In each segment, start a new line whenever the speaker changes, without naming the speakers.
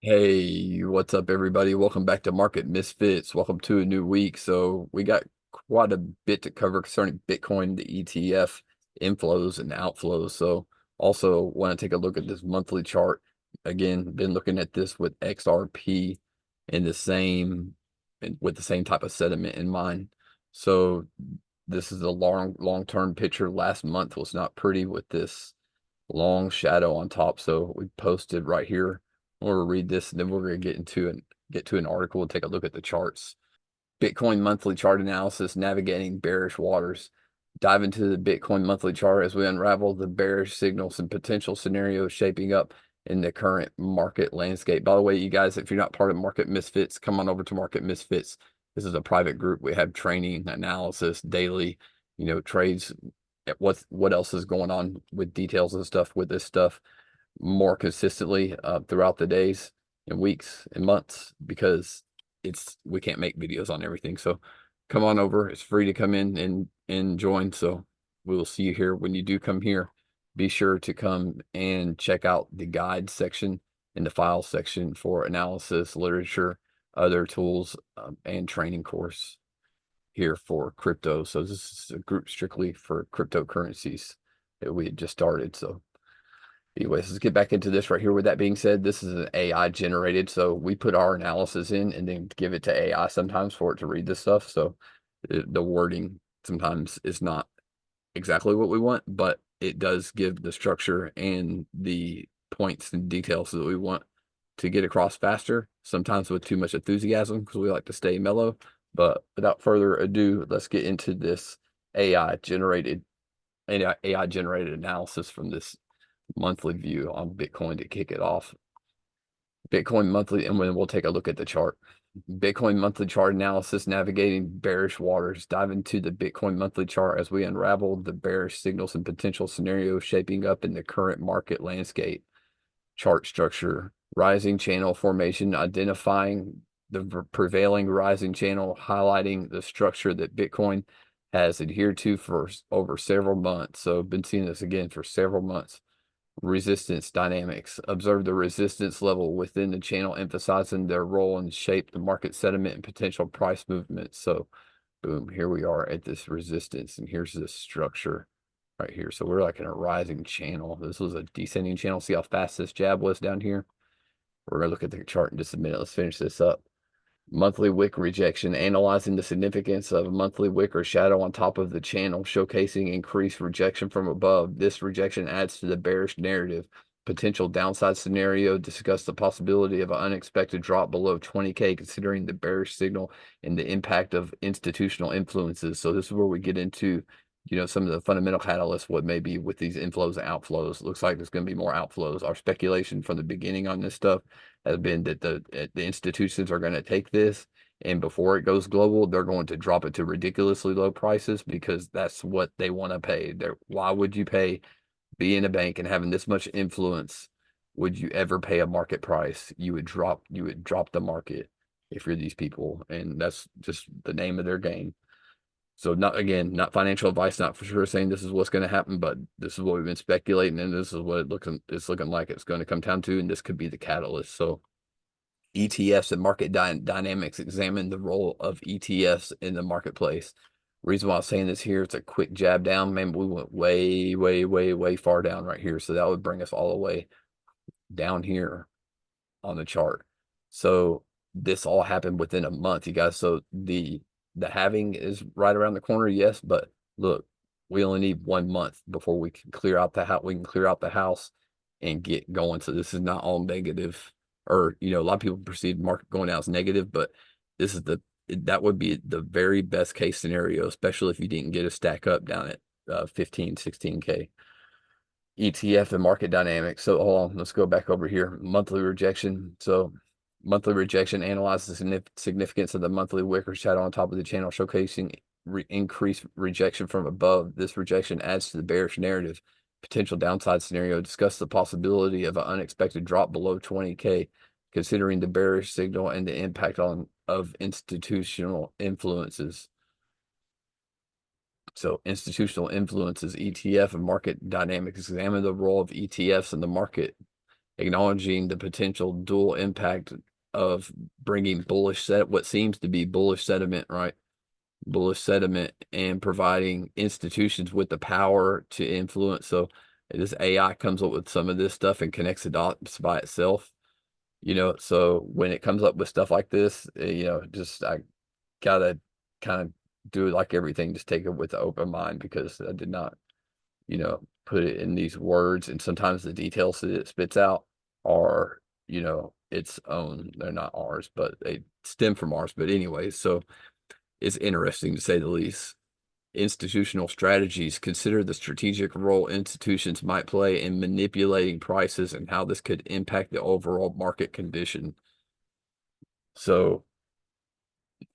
Hey, what's up, everybody? Welcome back to Market Misfits. Welcome to a new week. So we got quite a bit to cover concerning Bitcoin, the ETF inflows and outflows. So also want to take a look at this monthly chart. Again, been looking at this with XRP in the same with the same type of sentiment in mind. So this is a long-term picture. Last month was not pretty with this long shadow on top. So we posted right here. We'll read this and then we're going to get to an article and take a look at the charts. Bitcoin monthly chart analysis, navigating bearish waters. Dive into the Bitcoin monthly chart as we unravel the bearish signals and potential scenarios shaping up in the current market landscape. By the way, you guys, if you're not part of Market Misfits, come on over to Market Misfits. This is a private group. We have training, analysis, daily, trades, what else is going on with details and stuff with this stuff more consistently throughout the days and weeks and months, because we can't make videos on everything. So come on over. It's free to come in and join. So we will see you here. When you do come here, be sure to come and check out the guide section and the file section for analysis, literature, other tools, and training course here for crypto. So this is a group strictly for cryptocurrencies that we had just started. So anyways, let's get back into this right here. With that being said, this is an AI generated. So we put our analysis in and then give it to AI sometimes for it to read this stuff. So the wording sometimes is not exactly what we want, but it does give the structure and the points and details that we want to get across faster, sometimes with too much enthusiasm because we like to stay mellow. But without further ado, let's get into this AI generated AI generated analysis from this monthly view on Bitcoin to kick it off. Bitcoin monthly, and then we'll take a look at the chart. Bitcoin monthly chart analysis, navigating bearish waters. Dive into the Bitcoin monthly chart as we unravel the bearish signals and potential scenarios shaping up in the current market landscape. Chart structure, rising channel formation, identifying the prevailing rising channel, highlighting the structure that Bitcoin has adhered to for over several months. So I've been seeing this again for several months. Resistance dynamics. Observe the resistance level within the channel, emphasizing their role and shape the market sentiment and potential price movements. So boom, here we are at this resistance, and here's this structure right here. So we're like in a rising channel. This was a descending channel. See how fast this jab was down here? We're gonna look at the chart in just a minute. Let's finish this up. Monthly wick rejection, analyzing the significance of a monthly wick or shadow on top of the channel, showcasing increased rejection from above. This rejection adds to the bearish narrative. Potential downside scenario, discuss the possibility of an unexpected drop below 20K, considering the bearish signal and the impact of institutional influences. So this is where we get into, some of the fundamental catalysts, what may be with these inflows and outflows. Looks like there's going to be more outflows. Our speculation from the beginning on this stuff has been that the institutions are going to take this, and before it goes global, they're going to drop it to ridiculously low prices because that's what they want to pay. Why would you pay, being a bank and having this much influence? Would you ever pay a market price? You would drop the market if you're these people, and that's just the name of their game. So not financial advice, not for sure saying this is what's going to happen, but this is what we've been speculating, and this is what it's looking like it's going to come down to, and this could be the catalyst. So ETFs and market dynamics, examine the role of ETFs in the marketplace. Reason why I'm saying this here, it's a quick jab down. Man, we went way, way, way, way far down right here. So that would bring us all the way down here on the chart. So this all happened within a month, you guys. So the halving is right around the corner, yes, but look, we only need 1 month before we can clear out the house. We can clear out the house and get going. So this is not all negative, or a lot of people perceive market going down as negative, but this is that would be the very best case scenario, especially if you didn't get a stack up down at 15, 16K. ETF and market dynamics. So hold on, let's go back over here. Monthly rejection. So monthly rejection analyzes the significance of the monthly wick or shadow on top of the channel, showcasing increased rejection from above. This rejection adds to the bearish narrative. Potential downside scenario, discuss the possibility of an unexpected drop below 20K, considering the bearish signal and the impact of institutional influences. So institutional influences, ETF and market dynamics. Examine the role of ETFs in the market acknowledging the potential dual impact of bringing what seems to be bullish sentiment, right? Bullish sentiment, and providing institutions with the power to influence. So this AI comes up with some of this stuff and connects the dots by itself, so when it comes up with stuff like this, just I gotta kind of do it like everything, just take it with an open mind, because I did not, put it in these words, and sometimes the details that it spits out are, its own. They're not ours, but they stem from ours. But anyway, so it's interesting to say the least. Institutional strategies: consider the strategic role institutions might play in manipulating prices and how this could impact the overall market condition. So,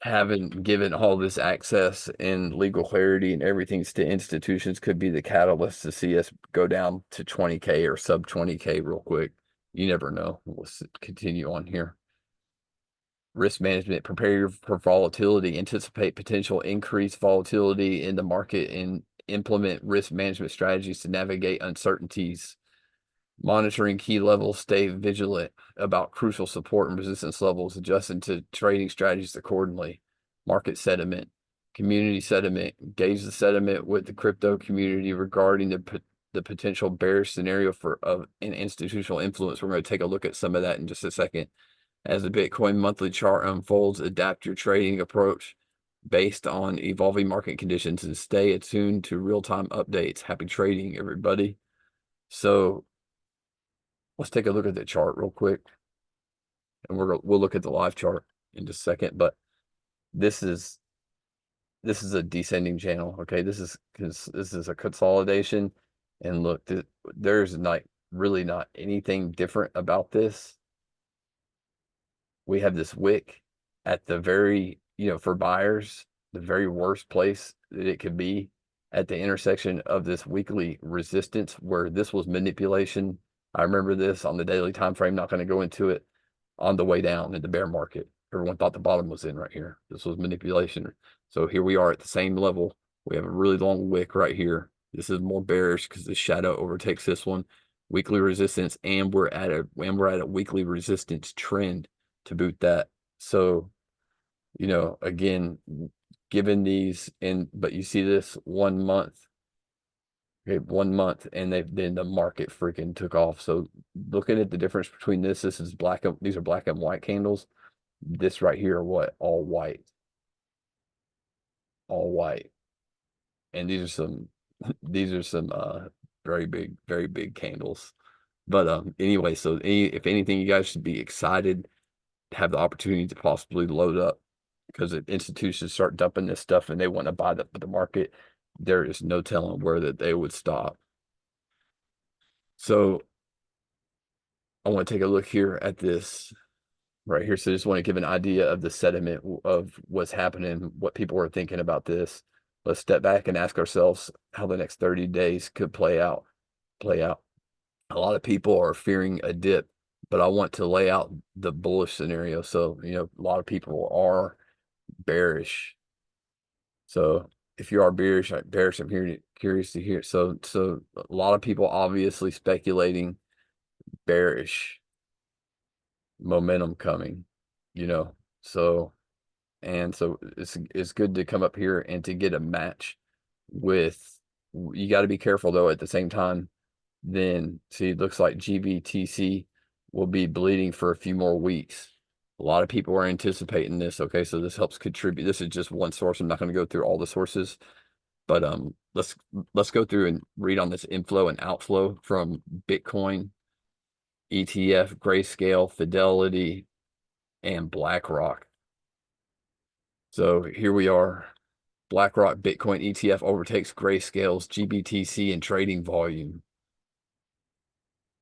having given all this access and legal clarity and everything to institutions could be the catalyst to see us go down to 20K or sub 20K real quick. You never know. Let's continue on here. Risk management: prepare for volatility, anticipate potential increased volatility in the market, and implement risk management strategies to navigate uncertainties. Monitoring key levels, stay vigilant about crucial support and resistance levels, adjusting to trading strategies accordingly. Market sentiment, community sentiment: gauge the sentiment with the crypto community regarding the potential bearish scenario of an institutional influence. We're going to take a look at some of that in just a second. As the Bitcoin monthly chart unfolds, adapt your trading approach based on evolving market conditions and stay attuned to real-time updates. Happy trading, everybody. So let's take a look at the chart real quick, and we'll look at the live chart in just a second. But this is a descending channel. Okay, this is a consolidation, and look, there's really not anything different about this. We have this wick at the very, for buyers, the very worst place that it could be, at the intersection of this weekly resistance, where this was manipulation. I remember this on the daily time frame, not going to go into it, on the way down in the bear market. Everyone thought the bottom was in right here. This was manipulation. So here we are at the same level. We have a really long wick right here. This is more bearish because the shadow overtakes this one. Weekly resistance, and we're at a weekly resistance trend to boot that. So, again, given these, but you see this 1 month, okay, 1 month, and then the market freaking took off. So looking at the difference between this is these are black and white candles. This right here, what? All white. And these are some very big candles. But anyway, so if anything, you guys should be excited to have the opportunity to possibly load up, because if institutions start dumping this stuff and they want to buy the market, there is no telling where that they would stop. So I want to take a look here at this right here. So I just want to give an idea of the sentiment of what's happening, what people are thinking about this. Let's step back and ask ourselves how the next 30 days could play out. A lot of people are fearing a dip, but I want to lay out the bullish scenario. So, a lot of people are bearish. So if you are bearish, I'm curious to hear. So a lot of people obviously speculating bearish momentum coming, so, and so it's good to come up here and to get a match with. You got to be careful though at the same time. Then see, it looks like GBTC will be bleeding for a few more weeks. A lot of people are anticipating this. Okay, so this helps contribute. This is just one source. I'm not going to go through all the sources, but let's go through and read on this inflow and outflow from Bitcoin, ETF, Grayscale, Fidelity, and BlackRock. So here we are. BlackRock Bitcoin ETF overtakes Grayscale's GBTC in trading volume.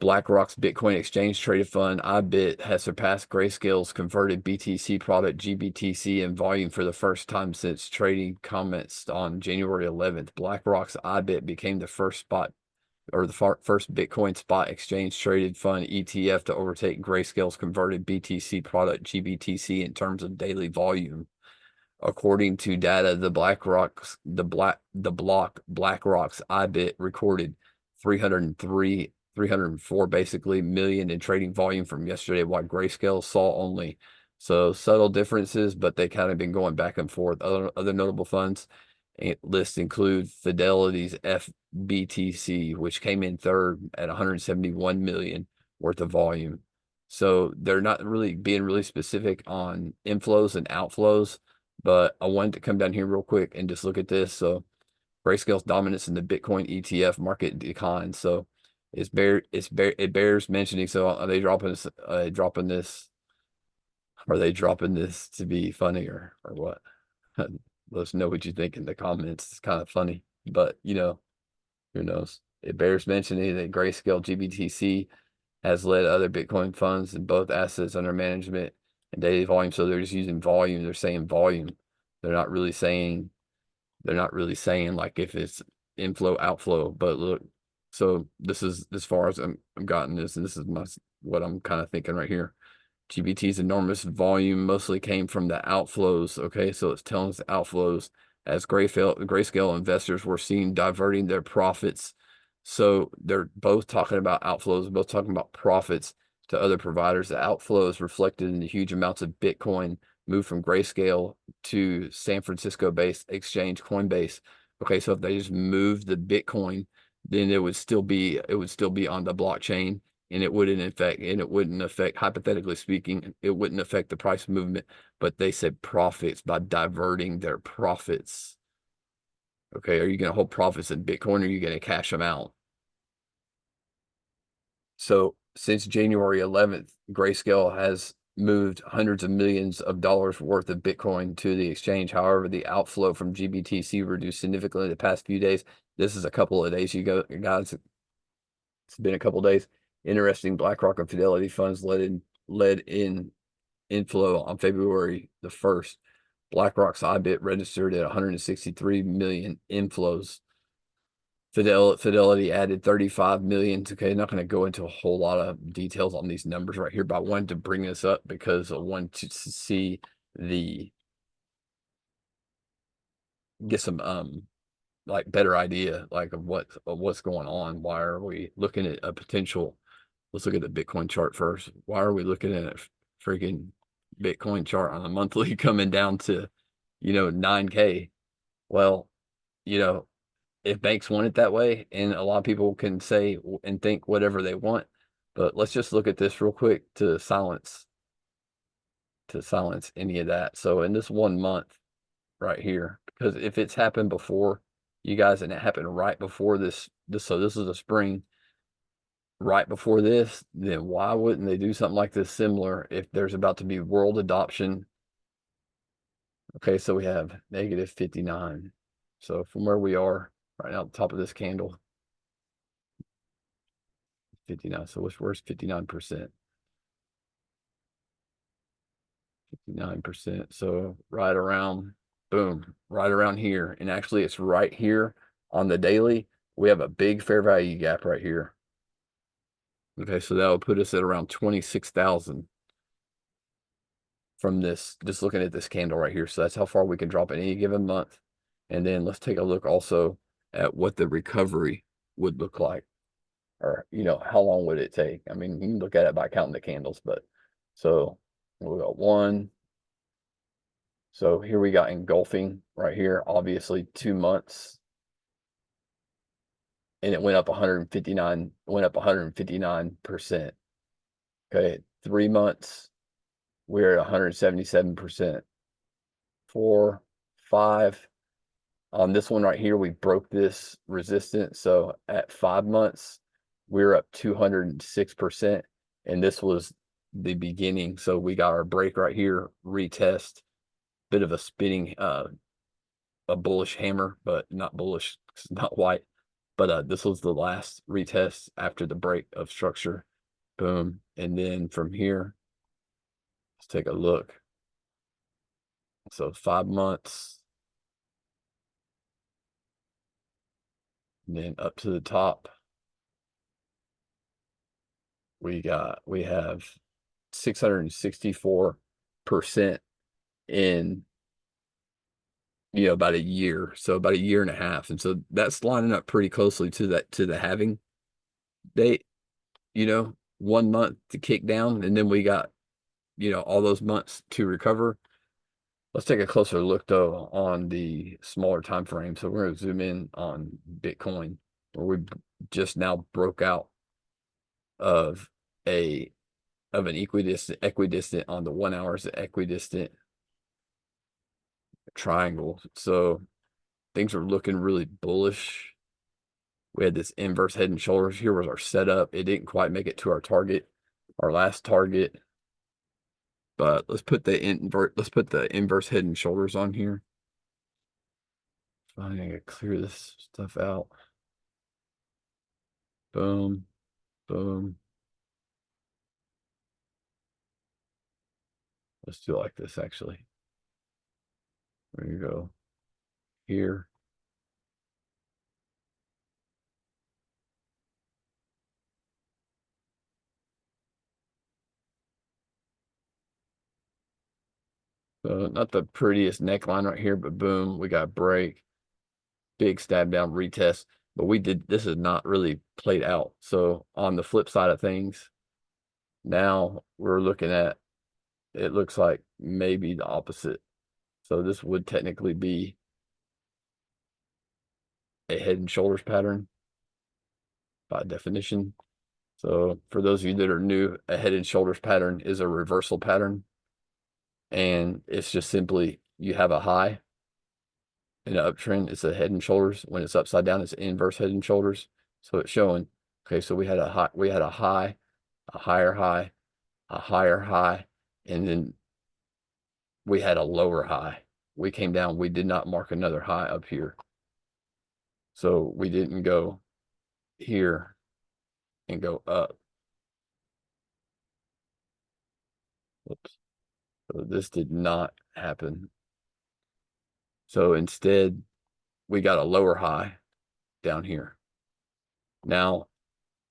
BlackRock's Bitcoin exchange traded fund, IBIT, has surpassed Grayscale's converted BTC product, GBTC, in volume for the first time since trading commenced on January 11th. BlackRock's IBIT became the first first Bitcoin spot exchange traded fund ETF to overtake Grayscale's converted BTC product, GBTC, in terms of daily volume. According to data, BlackRock's IBIT recorded 303 304 basically million in trading volume from yesterday, while Grayscale saw only. So subtle differences, but they kind of been going back and forth. Other notable funds list include Fidelity's FBTC, which came in third at 171 million worth of volume. So they're not really being really specific on inflows and outflows, but I wanted to come down here real quick and just look at this. So Grayscale's dominance in the Bitcoin ETF market declines. So it bears mentioning. So are they dropping this? Are they dropping this to be funny or what? Let us know what you think in the comments. It's kind of funny, but who knows? It bears mentioning that Grayscale GBTC has led other Bitcoin funds in both assets under management and daily volume. So they're just using volume. They're saying volume. They're not really saying like if it's inflow, outflow. But look, so this is as far as I'm gotten this, and this is what I'm kind of thinking right here. GBT's enormous volume mostly came from the outflows. Okay, so it's telling us the outflows as Grayscale investors were seen diverting their profits. So they're both talking about outflows, both talking about profits to other providers. The outflows reflected in the huge amounts of Bitcoin moved from Grayscale to San Francisco-based exchange Coinbase. Okay, so if they just moved the Bitcoin, then it would still be on the blockchain, and it wouldn't affect, hypothetically speaking, it wouldn't affect the price movement. But they said profits by diverting their profits. Okay, are you going to hold profits in Bitcoin, or are you going to cash them out? So since January 11th, Grayscale has moved hundreds of millions of dollars worth of Bitcoin to the exchange. However, the outflow from GBTC reduced significantly the past few days. This is a couple of days ago, guys. It's been a couple of days. Interesting. BlackRock and Fidelity funds led in inflow on February the 1st. BlackRock's IBIT registered at 163 million inflows. Fidelity added 35 million. Okay, not going to go into a whole lot of details on these numbers right here, but I wanted to bring this up because I wanted to see get some like better idea like of what's going on. Why are we looking at a potential? Let's look at the Bitcoin chart first. Why are we looking at a freaking Bitcoin chart on a monthly coming down to 9K? Well, if banks want it that way, and a lot of people can say and think whatever they want, but let's just look at this real quick to silence any of that. So in this 1 month right here, because if it's happened before you guys, and it happened right before this, so this is a spring right before this, then why wouldn't they do something like this similar if there's about to be world adoption? Okay, so we have negative 59. So from where we are right now, at the top of this candle, 59. So where's 59%? 59%. So right around, boom, right around here. And actually it's right here on the daily. We have a big fair value gap right here. Okay, so that will put us at around 26,000 from this, just looking at this candle right here. So that's how far we can drop in any given month. And then let's take a look also at what the recovery would look like, or how long would it take? I mean, you can look at it by counting the candles, but so we got one. So here we got engulfing right here, obviously 2 months, and it went up 159%. Okay, 3 months, we're at 177%. 4, 5. On this one right here, we broke this resistance. So at 5 months, we're up 206%. And this was the beginning. So we got our break right here, retest, bit of a spinning, a bullish hammer, but not bullish, it's not white. But this was the last retest after the break of structure. Boom. And then from here, let's take a look. So 5 months. And then up to the top, we have 664% in about a year, so about a year and a half. And so that's lining up pretty closely to the halving date. 1 month to kick down, and then we got, all those months to recover. Let's take a closer look though on the smaller time frame. So we're going to zoom in on Bitcoin, where we just now broke out of an equidistant on the 1 hour, equidistant triangle. So things are looking really bullish. We had this inverse head and shoulders. Here was our setup. It didn't quite make it to our target, our last target. But let's put the inverse head and shoulders on here. I'm gonna clear this stuff out. Boom, boom. Let's do it like this actually. There you go. Here. Not the prettiest neckline right here, but boom, we got a break. Big stab down retest. But this is not really played out. So on the flip side of things, now we're looking at, it looks like maybe the opposite. So this would technically be a head and shoulders pattern by definition. So for those of you that are new, a head and shoulders pattern is a reversal pattern. And it's just simply, you have a high in an uptrend, it's a head and shoulders. When it's upside down, it's inverse head and shoulders. So it's showing, okay, so we had a high, a higher high, a higher high, and then we had a lower high. We came down, we did not mark another high up here. So we didn't go here and go up. Whoops. So this did not happen. So instead, we got a lower high down here. Now,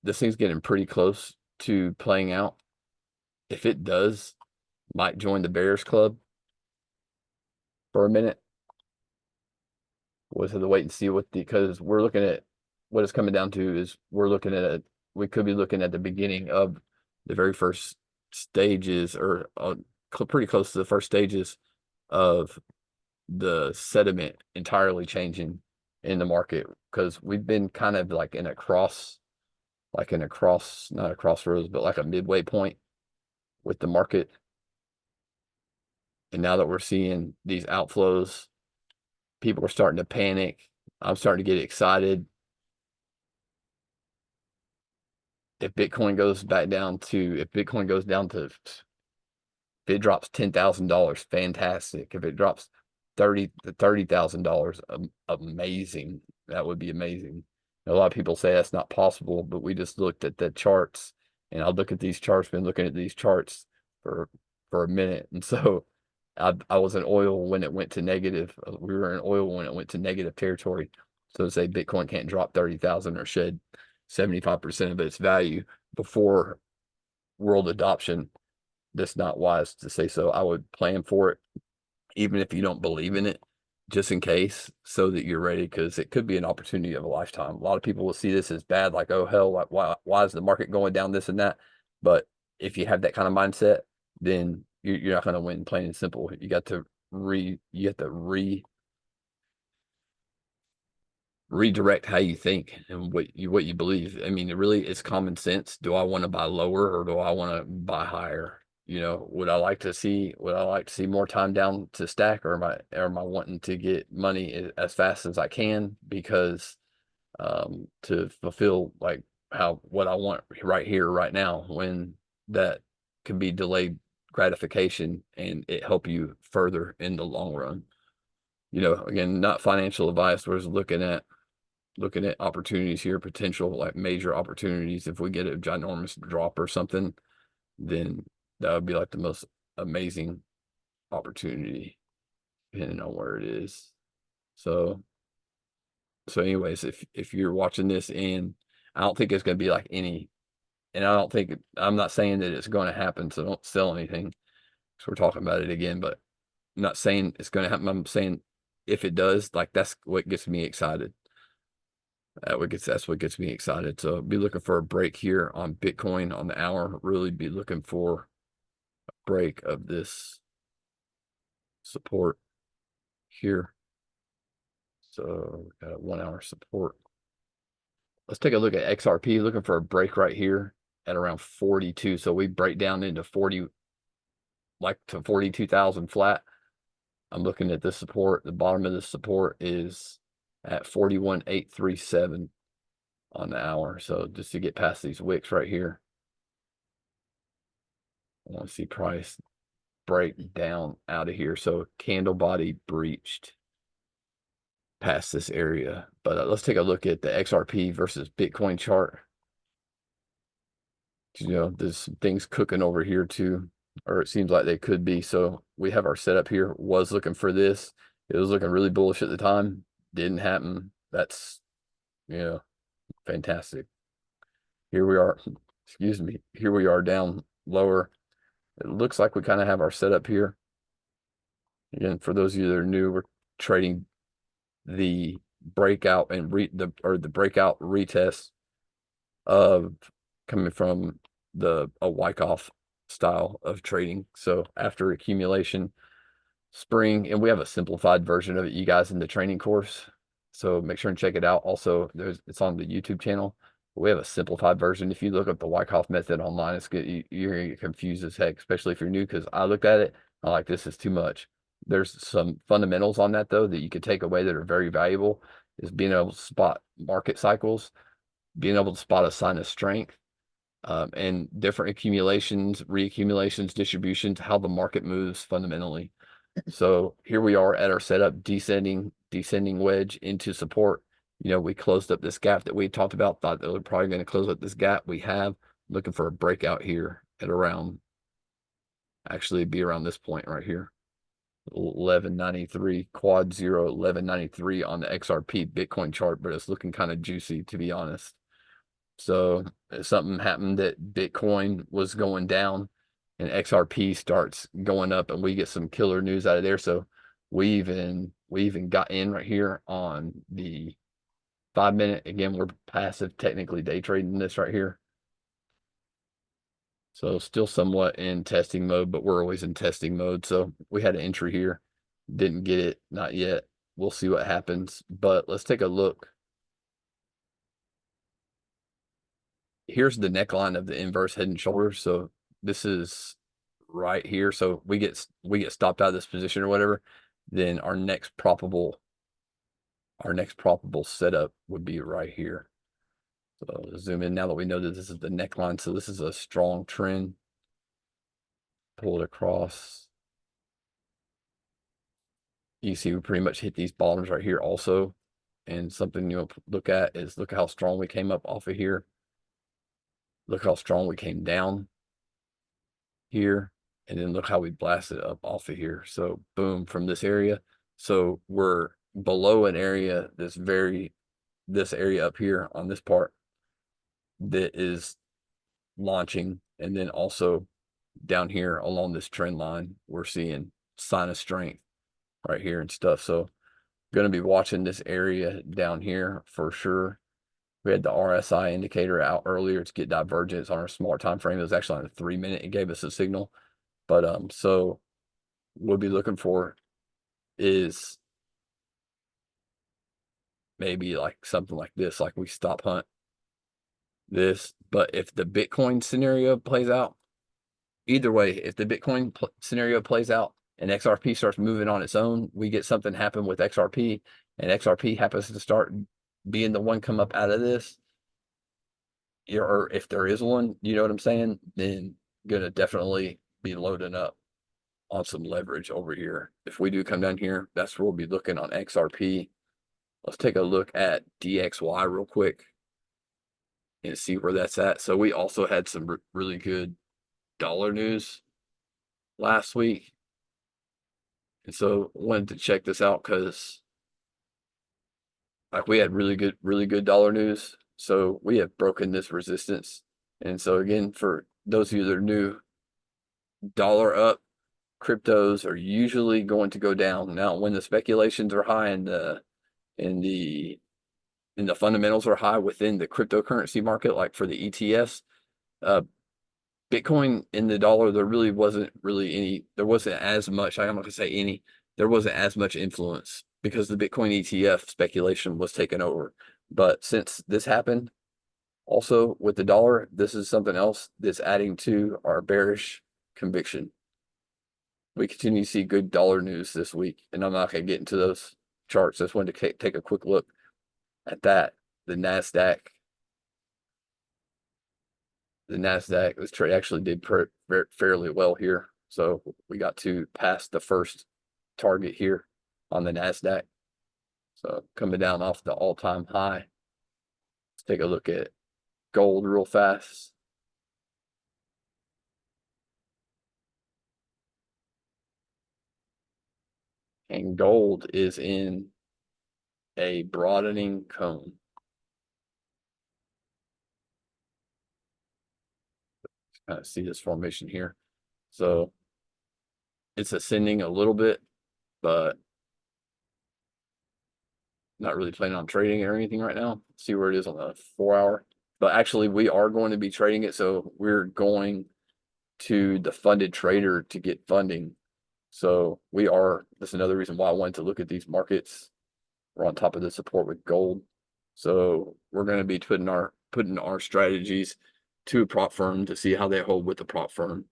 this thing's getting pretty close to playing out. If it does, might join the Bearish Club for a minute. We'll have to wait and see because we're looking at what it's coming down to is we could be looking at the beginning of the very first stages, or pretty close to the first stages of the sediment entirely changing in the market, because we've been kind of like not a crossroads, but like a midway point with the market. And now that we're seeing these outflows, people are starting to panic. I'm starting to get excited. If Bitcoin goes down to, if it drops $10,000, fantastic. If it drops $30,000, amazing. That would be amazing. A lot of people say that's not possible, but we just looked at the charts, and I look at these charts, been looking at these charts for a minute. And so I was in oil when it went to negative. We were in oil when it went to negative territory. So to say Bitcoin can't drop 30,000 or shed 75% of its value before world adoption, that's not wise to say so. I would plan for it, even if you don't believe in it, just in case, so that you're ready, because it could be an opportunity of a lifetime. A lot of people will see this as bad, like, oh hell, why is the market going down, this and that? But if you have that kind of mindset, then you're not going to win, plain and simple. You have to redirect how you think and what you believe. I mean, it's common sense. Do I want to buy lower, or do I want to buy higher? Would I like to see more time down to stack, or am I wanting to get money as fast as I can, because to fulfill like what I want right here, right now, when that can be delayed gratification and it help you further in the long run. Again, not financial advice. We're just looking at opportunities here, potential like major opportunities. If we get a ginormous drop or something, then that would be like the most amazing opportunity, depending on where it is. So anyways, if you're watching this, and I don't think it's going to be like I'm not saying that it's going to happen, so don't sell anything. So we're talking about it again, but I'm not saying it's going to happen. I'm saying if it does, like, that's what gets me excited. That's what gets me excited. So be looking for a break here on Bitcoin on the hour. Really be looking for a break of this support here. So we got a 1 hour support. Let's take a look at XRP, looking for a break right here at around 42. So we break down into 40, like to 42,000 flat. I'm looking at this support. The bottom of this support is at 41,837 on the hour. So just to get past these wicks right here, I want to see price break down out of here. So candle body breached past this area. But let's take a look at the XRP versus Bitcoin chart. You know, there's some things cooking over here too, or it seems like they could be. So we have our setup here. Was looking for this. It was looking really bullish at the time. Didn't happen. That's, you know, fantastic. Here we are. Excuse me. Here we are down lower. It looks like we kind of have our setup here. Again, for those of you that are new, we're trading the breakout and the breakout retest of coming from a Wyckoff style of trading. So after accumulation, spring, and we have a simplified version of it, you guys, in the training course. So make sure and check it out. Also, it's on the YouTube channel. We have a simplified version. If you look up the Wyckoff method online, it's good. You're gonna get confused as heck, especially if you're new, because I looked at it, I'm like, this is too much. There's some fundamentals on that though that you could take away that are very valuable, is being able to spot market cycles, being able to spot a sign of strength, and different accumulations, reaccumulations, distributions, how the market moves fundamentally. So here we are at our setup, descending wedge into support. You know, we closed up this gap that we talked about, thought that we're probably going to close up this gap. We have, looking for a breakout here at around, actually be around this point right here. 1193 quad 1193 on the XRP Bitcoin chart, but it's looking kind of juicy, to be honest. So if something happened that Bitcoin was going down and XRP starts going up, and we get some killer news out of there. So we even got in right here on the 5 minute. Again, we're passive, technically day trading this right here. So still somewhat in testing mode, but we're always in testing mode. So we had an entry here, didn't get it, not yet. We'll see what happens, but let's take a look. Here's the neckline of the inverse head and shoulders. So this is right here. So we get stopped out of this position or whatever, then our next probable setup would be right here. So zoom in now that we know that this is the neckline. So this is a strong trend. Pull it across. You see we pretty much hit these bottoms right here also. And something you'll look at is, look how strong we came up off of here. Look how strong we came down here. And then look how we blasted up off of here. So boom, from this area. So we're below an area, this area up here on this part that is launching. And then also down here along this trend line, we're seeing sign of strength right here and stuff. So going to be watching this area down here for sure. We had the RSI indicator out earlier to get divergence on our smaller time frame. It was actually on a 3 minute. It gave us a signal. But so we'll be looking for is maybe like something like this, like we stop hunt this. But if the Bitcoin scenario plays out, either way, if the Bitcoin scenario plays out and XRP starts moving on its own, we get something happen with XRP, and XRP happens to start being the one come up out of this, or if there is one, you know what I'm saying, then gonna definitely be loading up on some leverage over here. If we do come down here, that's where we'll be looking on XRP. Let's take a look at DXY real quick and see where that's at. So we also had some really good dollar news last week. And so wanted to check this out because like we had really good dollar news. So we have broken this resistance. And so again, for those of you that are new, dollar up, cryptos are usually going to go down. Now, when the speculations are high and the and the fundamentals are high within the cryptocurrency market, like for the ETFs. Bitcoin and the dollar, there wasn't as much, I'm not gonna say any, there wasn't as much influence because the Bitcoin ETF speculation was taken over. But since this happened, also with the dollar, this is something else that's adding to our bearish conviction. We continue to see good dollar news this week, and I'm not going to get into those charts. I just wanted to take a quick look at that. The NASDAQ this trade actually did fairly well here. So we got to pass the first target here on the NASDAQ. So coming down off the all-time high. Let's take a look at gold real fast. And gold is in a broadening cone. Kind of see this formation here. So it's ascending a little bit, but not really planning on trading it or anything right now. See where it is on the 4-hour. But actually, we are going to be trading it. So we're going to the funded trader to get funding. So that's another reason why I wanted to look at these markets. We're on top of the support with gold. So we're going to be putting our strategies to a prop firm to see how they hold with the prop firm.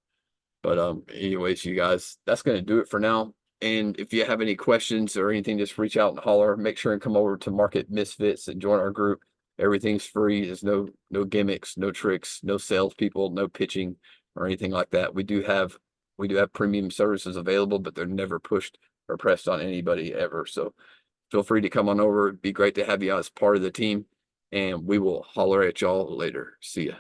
But anyways, you guys, that's going to do it for now. And if you have any questions or anything, just reach out and holler. Make sure and come over to Market Misfits and join our group. Everything's free. There's no gimmicks, no tricks, no salespeople, no pitching or anything like that. We do have premium services available, but they're never pushed or pressed on anybody ever. So feel free to come on over. It'd be great to have you as part of the team. And we will holler at y'all later. See ya.